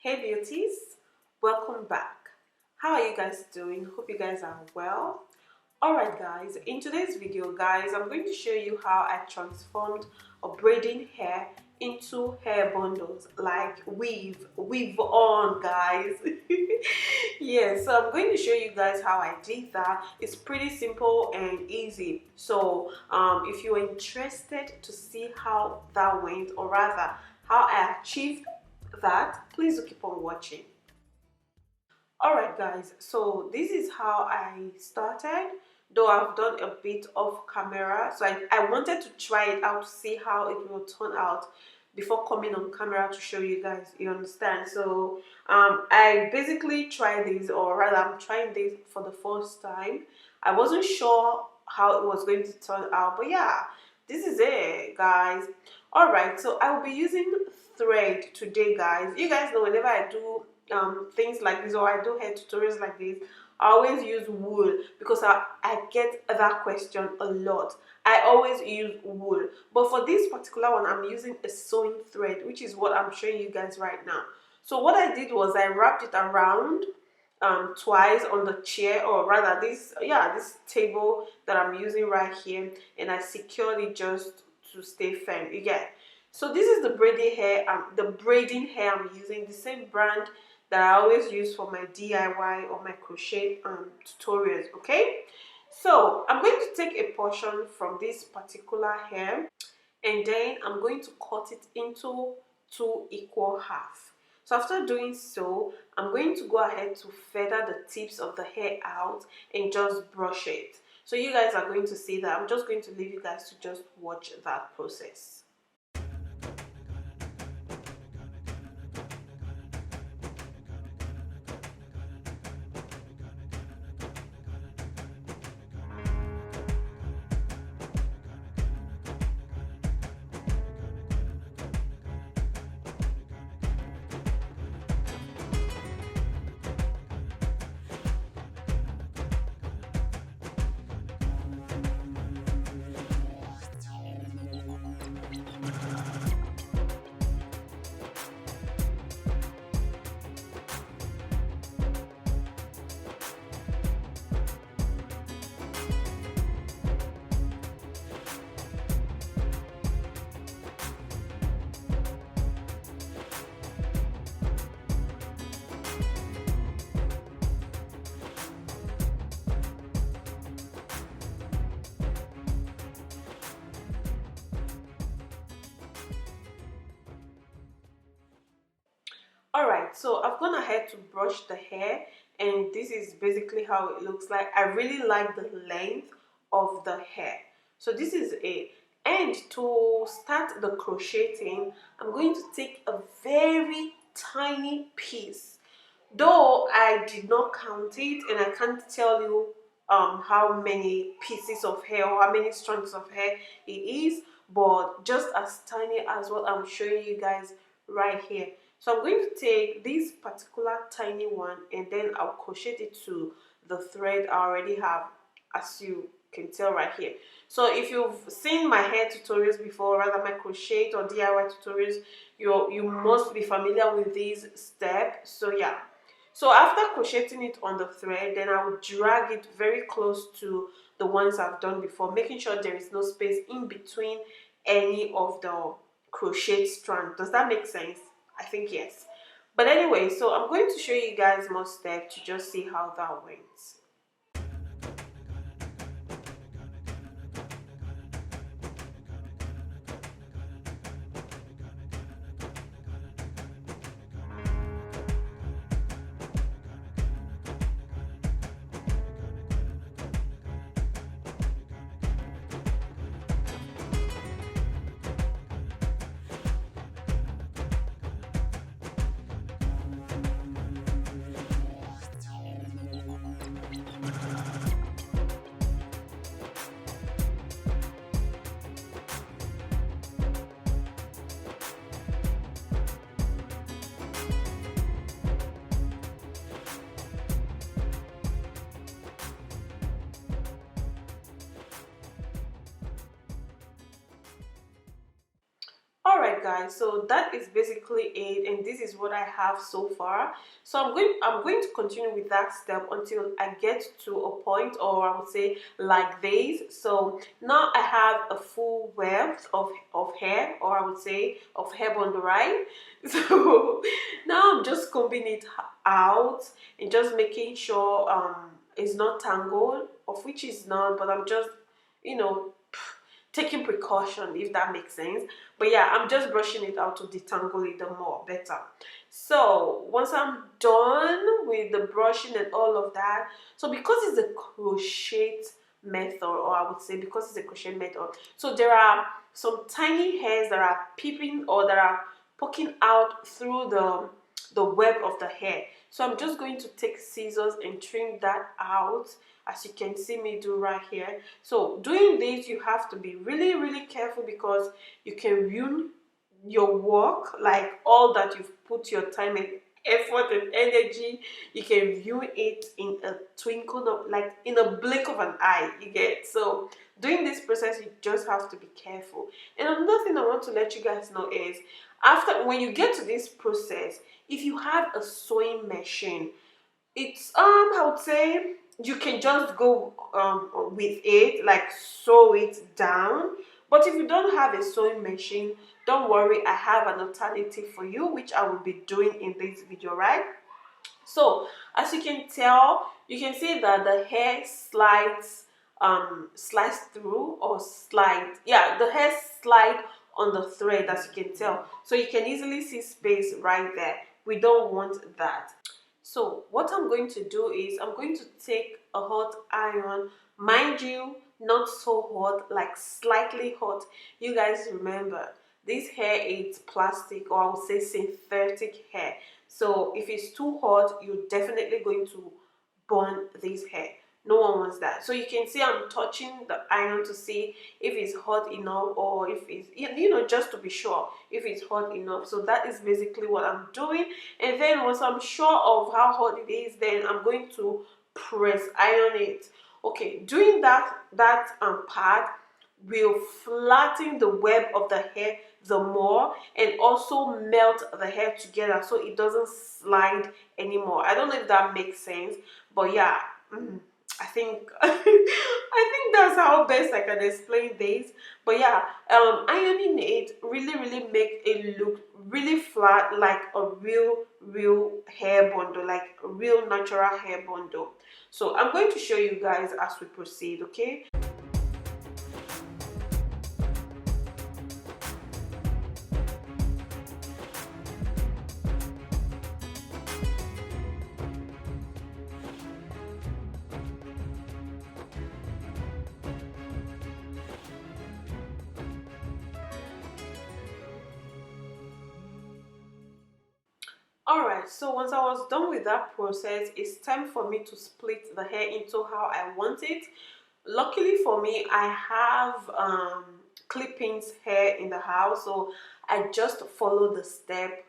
Hey beauties, welcome back. How are you guys doing? Hope you guys are well. Alright guys, in today's video guys, I'm going to show you how I transformed a braiding hair into hair bundles, like weave on guys. Yeah, so I'm going to show you guys how I did that. It's pretty simple and easy. So if you're interested to see how that went, or rather how I achieved that, please do keep on watching. Alright guys, so this is how I started, though I've done a bit off camera. So I wanted to try it out to see how it will turn out before coming on camera to show you guys, you understand. So I basically tried this, or rather I'm trying this for the first time. I wasn't sure how it was going to turn out, but yeah, this is it guys. Alright, so I will be using thread today guys. You guys know whenever I do things like this, or I do hair tutorials like this, I always use wool because I get that question a lot. I always use wool, but for this particular one I'm using a sewing thread, which is what I'm showing you guys right now. So what I did was I wrapped it around twice on the chair, or rather this table that I'm using right here, and I secured it just to stay firm. You get. So this is the braiding hair I'm using, the same brand that I always use for my DIY or my crochet tutorials. Okay, so I'm going to take a portion from this particular hair, and then I'm going to cut it into 2 equal halves. So after doing so, I'm going to go ahead to feather the tips of the hair out and just brush it. So you guys are going to see that. I'm just going to leave you guys to just watch that process. Alright, so I've gone ahead to brush the hair, and this is basically how it looks like. I really like the length of the hair. So this is it. And to start the crocheting, I'm going to take a very tiny piece. Though I did not count it, and I can't tell you how many pieces of hair or how many strands of hair it is, but just as tiny as what I'm showing you guys right here. So I'm going to take this particular tiny one, and then I'll crochet it to the thread I already have, as you can tell right here. So if you've seen my hair tutorials before, rather my crochet or DIY tutorials, you must be familiar with these steps. So yeah. So after crocheting it on the thread, then I will drag it very close to the ones I've done before, making sure there is no space in between any of the crochet strand. Does that make sense? I think yes. But anyway, so I'm going to show you guys more steps to just see how that went. Alright guys, so that is basically it, and this is what I have so far. So I'm going to continue with that step until I get to a point, or I would say like this. So now I have a full web of hair, or I would say of hair bundle, right? So now I'm just combing it out and just making sure it's not tangled, of which it's not, but I'm just, you know, taking precaution, if that makes sense. But yeah, I'm just brushing it out to detangle it more better. So once I'm done with the brushing and all of that, so because it's a crochet method, or I would say because it's a crochet method, so there are some tiny hairs that are peeping, or that are poking out through the web of the hair. So I'm just going to take scissors and trim that out, as you can see me do right here. So doing this, you have to be really careful, because you can ruin your work, like all that you've put your time and effort and energy. You can view it in a twinkle of, like in a blink of an eye, you get. So doing this process, you just have to be careful. And another thing I want to let you guys know is, after, when you get to this process, if you have a sewing machine, it's I would say you can just go with it, like sew it down. But if you don't have a sewing machine, don't worry, I have an alternative for you, which I will be doing in this video, right? So as you can tell, you can see that the hair slides through, or slide, yeah, the hair slide on the thread, as you can tell. So you can easily see space right there. We don't want that. So what I'm going to do is, I'm going to take a hot iron, mind you, not so hot, like slightly hot. You guys remember, this hair is plastic, or I would say synthetic hair. So if it's too hot, you're definitely going to burn this hair. No one wants that. So you can see I'm touching the iron to see if it's hot enough, or if it's, just to be sure if it's hot enough. So that is basically what I'm doing. And then once I'm sure of how hot it is, then I'm going to press iron it. Okay, doing that part will flatten the web of the hair the more, and also melt the hair together, so it doesn't slide anymore. I don't know if that makes sense, but yeah, I think I think that's how best I can explain this. But yeah, ironing it really make it look really flat, like a real hair bundle, like a real natural hair bundle. So I'm going to show you guys as we proceed, okay? Alright, so once I was done with that process, it's time for me to split the hair into how I want it. Luckily for me, I have clippings hair in the house, so I just follow the step,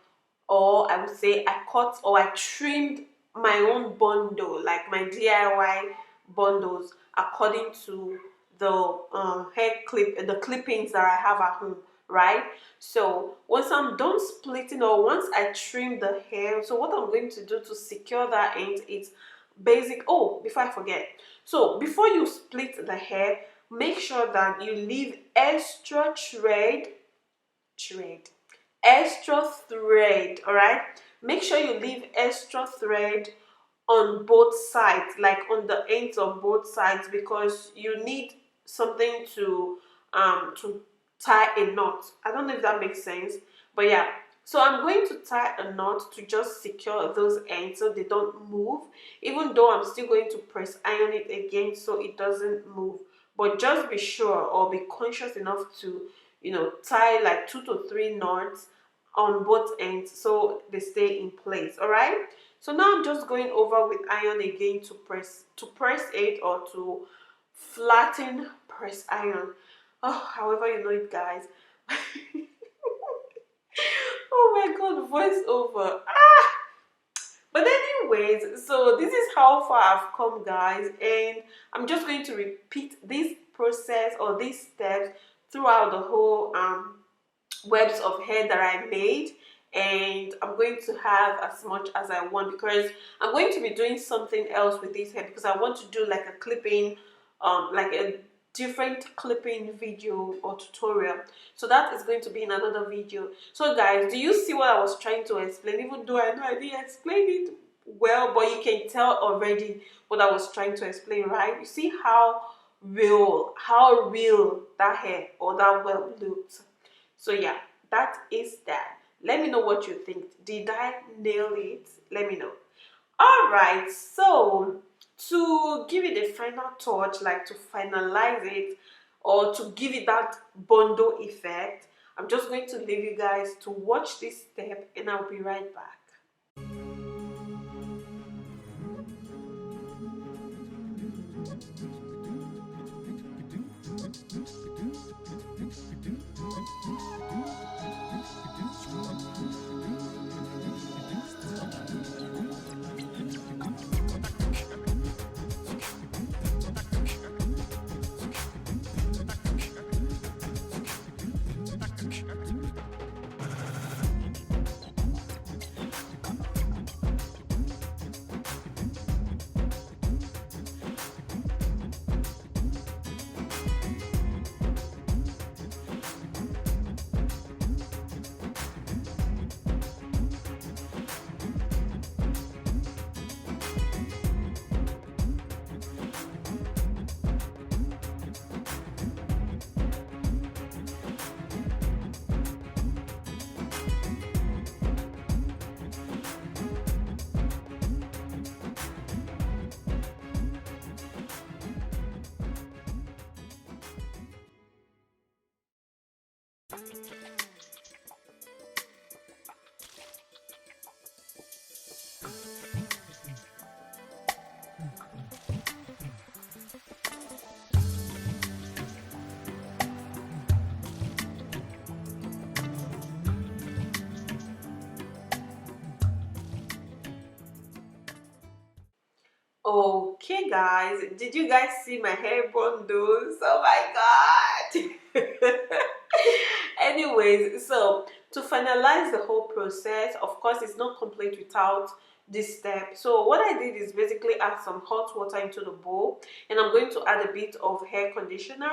or I would say I cut or I trimmed my own bundle, like my DIY bundles, according to the the clippings that I have at home, right? So once I'm done splitting, or once I trim the hair, so what I'm going to do to secure that end is basic. Oh, before I forget, so before you split the hair, make sure that you leave extra extra thread. All right, make sure you leave extra thread on both sides, like on the ends of both sides, because you need something to tie a knot. I don't know if that makes sense, but yeah. So I'm going to tie a knot to just secure those ends so they don't move, even though I'm still going to press iron it again so it doesn't move. But just be sure, or be conscious enough to, tie like 2 to 3 knots on both ends so they stay in place. All right, so now I'm just going over with iron again to press it, or to flatten, press iron. Oh, however you know it, guys. Oh my god, voice over. But anyways, so this is how far I've come, guys, and I'm just going to repeat this process, or these steps, throughout the whole webs of hair that I made, and I'm going to have as much as I want, because I'm going to be doing something else with this hair, because I want to do like a clipping, like a different clipping video or tutorial. So that is going to be in another video. So guys, do you see what I was trying to explain? Even though I know I didn't explain it well, but you can tell already what I was trying to explain, right? You see how real that hair or that web looks. So yeah, that is that. Let me know what you think. Did I nail it? Let me know. All right, so to give it a final touch, like to finalize it or to give it that bundle effect, I'm just going to leave you guys to watch this step, and I'll be right back. Okay guys, did you guys see my hair bundles? Oh my god. Anyways, so to finalize the whole process, of course it's not complete without this step. So what I did is basically add some hot water into the bowl, and I'm going to add a bit of hair conditioner.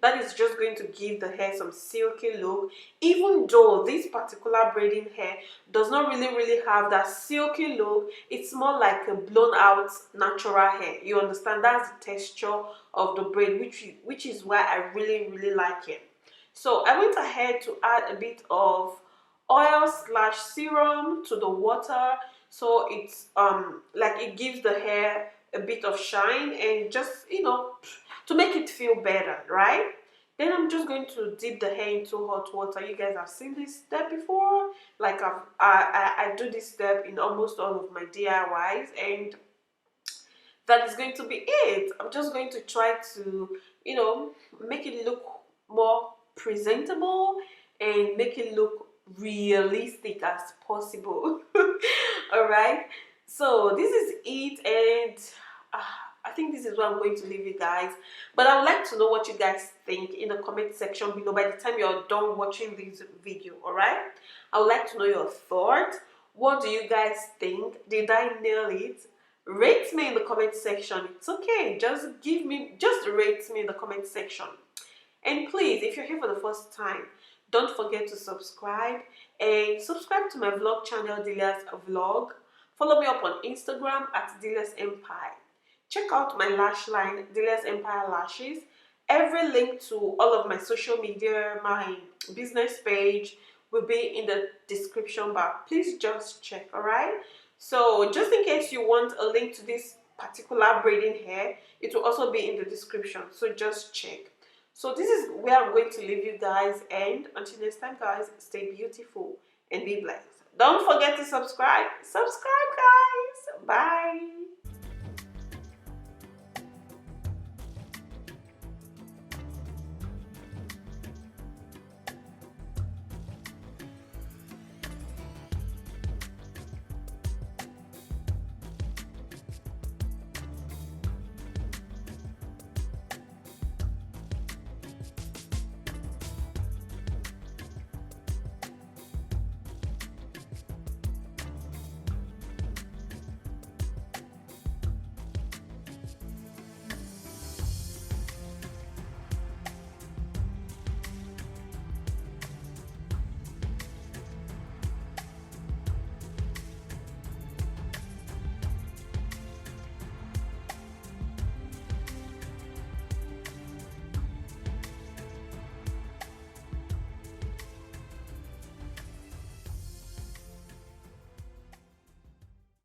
That is just going to give the hair some silky look, even though this particular braiding hair does not really have that silky look. It's more like a blown out natural hair. You understand? That's the texture of the braid, which is why I really like it. So I went ahead to add a bit of oil slash serum to the water, so it's like it gives the hair a bit of shine, and just, you know, to make it feel better, right? Then I'm just going to dip the hair into hot water. You guys have seen this step before. Like I do this step in almost all of my DIYs, and that is going to be it. I'm just going to try to, you know, make it look more presentable and make it look realistic as possible. All right, so this is it, and I think this is where I'm going to leave you guys. But I would like to know what you guys think in the comment section below by the time you're done watching this video. All right, I would like to know your thoughts. What do you guys think? Did I nail it? Rate me in the comment section. It's okay, just rate me in the comment section. And please, if you're here for the first time, don't forget to subscribe, and subscribe to my vlog channel, Dilias Vlog. Follow me up on Instagram at Dilias Empire. Check out my lash line, Dilias Empire Lashes. Every link to all of my social media, my business page, will be in the description bar. Please just check, alright? So just in case you want a link to this particular braiding hair, it will also be in the description. So just check. So this is where I'm going to leave you guys, and until next time guys, stay beautiful and be blessed. Don't forget to subscribe. Subscribe guys. Bye.